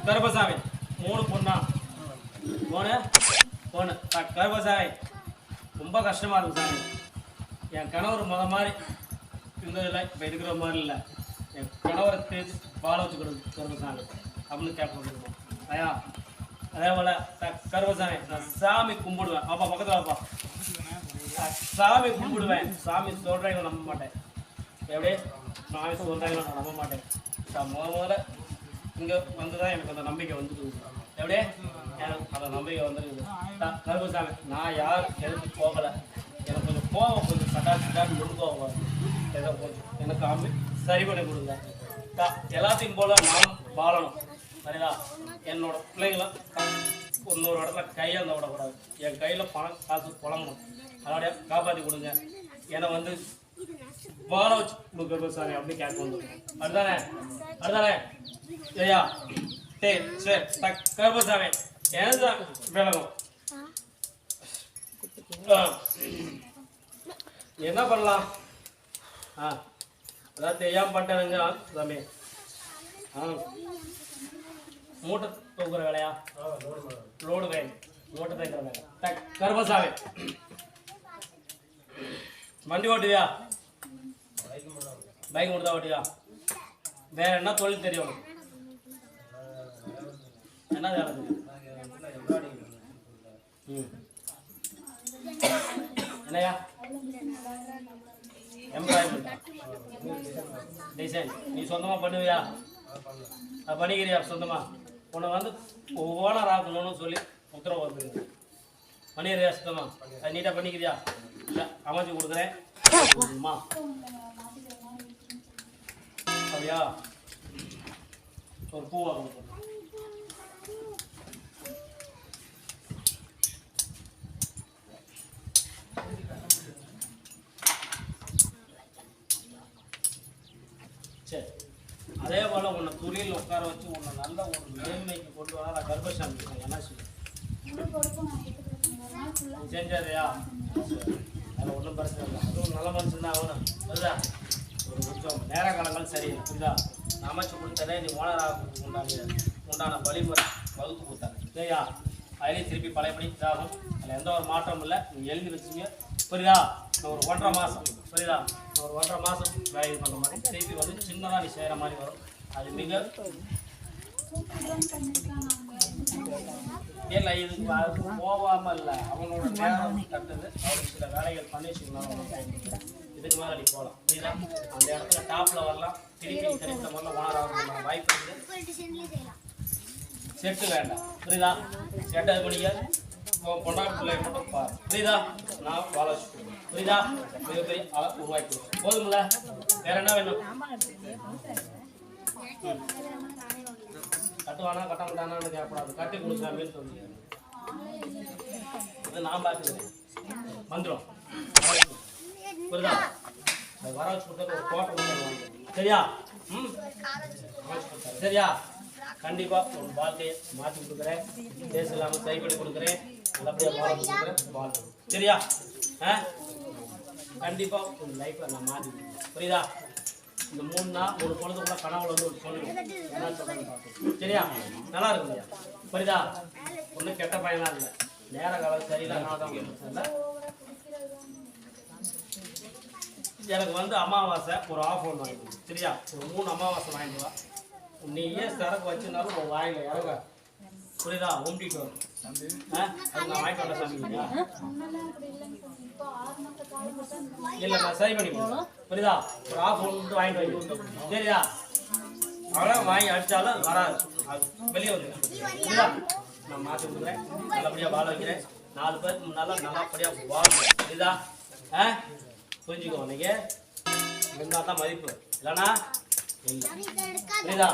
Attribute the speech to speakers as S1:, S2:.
S1: கருப்பசாமி 3 பொண்ணா 3 பொண்ணு கருப்பசாமி ரொம்ப கஷ்டமா இருக்கு சாமி. என் கணவர் முத மாதிரி இருந்ததில்லை, இப்போ இருக்கிற மாதிரி இல்லை. என் கணவரை தேடி வாழ வச்சு கொடுக்கு கருப்பசாமி அப்படின்னு கேட்க ஐயா. அதே போல் கருப்பசாமி நான் சாமி கும்பிடுவேன். அப்பா பக்கத்தில் வாப்பா. சாமி கும்பிடுவேன். சாமி சொல்கிறவங்க நம்ப மாட்டேன். எப்படி சாமி சொல்கிறாங்களோ நான் நம்ப மாட்டேன். முதல்ல இங்கே வந்து தான் எனக்கு அந்த நம்பிக்கை வந்துருக்குது. எப்படி எனக்கு அந்த நம்பிக்கை வந்துருக்குது. கருப்பசாமி நான் யார் எதுக்கு போகலை. எனக்கு கொஞ்சம் கோவம் கொஞ்சம் சட்டாட்டு முன்கோவம் ஏதோ கொஞ்சம் எனக்கு சரி பண்ணி கொடுங்க. எல்லாத்தையும் போல நான் வாழணும். சரிங்களா? என்னோட பிள்ளைங்களாம் இன்னொரு இடத்துல கையாந்த விடக்கூடாது. என் கையில் பணம் காசு புலம்பணும். அதோடைய காப்பாற்றி கொடுங்க. என்னை வந்து வாழ வச்சு கொடுக்குறது சாமி அப்படி கேட்க வந்து அதுதானே அதுதானே ஐயா. சரி கருப்பசாமி என்ன விலகும் என்ன பண்ணலாம்? அதான் தெரியாம பண்ணிட்டேனுங்க சாமி. மூட்டை தூக்குற வேலையா? லோடு வேலை, மூட்டை தைக்கிற வேலை. கருப்பசாமி வண்டி ஓட்டுவியா? பைக் மட்டும் தான் ஓட்டுவியா? வேற என்ன தொழில் தெரியும்? என்ன வேலை தெரியும்? என்னையா எம்ப்ராய்டரி டிசைன் நீ சொந்தமாக பண்ணுவியா? பண்ணிக்கிறியா சொந்தமாக? உன்னை வந்து ஓனர் ஆக்கணும்னு சொல்லி உத்தரவு வருது. பண்ணிடுறியா சுத்தமாக? அது நீட்டாக பண்ணிக்கிறியா? அமைச்சு கொடுக்குறேன். அப்படியா? ஒரு பூவா கொடுக்குறேன். சரி, அதே போல் உன்னை துணியில் உட்கார வச்சு உன்னை நல்ல ஒரு மேன்மைக்கு கொண்டு வர நான் கர்ப்பசாமி என்ன சொல்லு செஞ்சாதையா? அதில் ஒன்றும் பிரச்சனை இல்லை. அதுவும் நல்ல மனுஷன் தான் ஆகணும். அதுதா ஒரு கொஞ்சம் நேர காலங்கள் சரியில்லை. புரியுதா? நான் அமைச்சு கொடுத்ததே நீ ஓனராக உண்டான வழிமுறை வகுத்து கொடுத்தாங்க. சரியா? அதுலேயும் திருப்பி பழையபடி இதாகும். அதில் எந்த ஒரு மாற்றமும் இல்லை. நீங்கள் எழுதி வச்சுங்க. புரியுதா? ஒரு 1.5 மாதம் புரியுதா? ஒரு 1.5 மாதம் வேலை பண்ணுற மாதிரி திருப்பி வந்து சின்னதாக நீ செய்கிற மாதிரி வரும். அது மிக இல்லை. இதுக்கு அதுக்கு போகாமல் இல்லை. அவனோட நேரம் கட்டுது. அவருக்கு சில வேலைகள் பண்ணி வச்சுக்கலாம். இதுக்கு மேலே நீ போகலாம். புரியுதா? அந்த இடத்துல டாப்பில் வரலாம். திருப்பி கிடைத்த மாதிரிலாம் ஓனராக வாய்ப்பு இருக்குது. செட்டு வேண்டாம். புரியுதா? செட்டு அது பண்ணிக்க. கொண்டாடு பிள்ளை மட்டும் பாரு. புரியுதா? நான் வாழ வச்சு புரியுதா? மிகப்பெரிய ஆளை உருவாக்கி போதும்ல. வேற என்ன வேணும்? கட்டுவானா கட்ட மாட்டானான்னு கேட்கக்கூடாது. கட்டி கொடுக்குறாங்கன்னு சொல்லுங்க. இது நான் பார்த்துக்கிறேன். வந்துடும். புரியுதா? அது வர வச்சு கொடுத்தது ஒரு கோட்டை. சரியா? சரியா? கண்டிப்பாக ஒரு வாழ்க்கையை மாற்றி கொடுக்குறேன். பேச இல்லாமல் சரி பண்ணி கொடுக்குறேன். நல்லபடியாக வாழ கொடுக்குறேன். வாழ்க்கை சரியா? கண்டிப்பாக உங்கள் லைஃப்பை நான் மாற்றி கொடுக்குறேன். புரியுதா? இந்த 3 நாள் ஒரு பொழுதுக்குள்ள கனவுல வந்து ஒரு சொல்லுங்க. என்ன சொல்கிறேன்னு பார்த்து சரியா? நல்லா இருக்குங்கய்யா. புரியுதா? ஒன்றும் கெட்ட பையனாக இல்லை. நேர காலம் சரியில்லை. நான் தான் இல்லை. எனக்கு வந்து அமாவாசை ஒரு ஆஃப் ஒன்று வாங்கிட்டு சரியா? ஒரு 3 அமாவாசை வாங்கிட்டு வா. நீ ஏன் சரக்கு வச்சுருந்தாலும் உன் வாயில் இறங்க. புரியுதா? உண்டிட்டு வரும். அது நான் வாங்கிட்டு வர சாமிங்களா? இல்லை நான் சரி பண்ணி போடுறேன். புரியுதா? ஒரு ஆஃப் ஒன்று வாங்கிட்டு வைக்கணும். சரியா? அவ்வளோ வாங்கி அடித்தாலும் வராது. அது வெளியே வந்து புரியுதா? நான் மாற்றி கொடுக்குறேன். நல்லபடியாக வாழ வைக்கிறேன். 4 பேருக்கு முன்னால் நல்லபடியாக வாழணும். புரியுதா? புரிஞ்சுக்கோ. இன்னைக்கு இருந்தால் தான் மதிப்பு. இல்லைனா இல்லை. புரியுதா?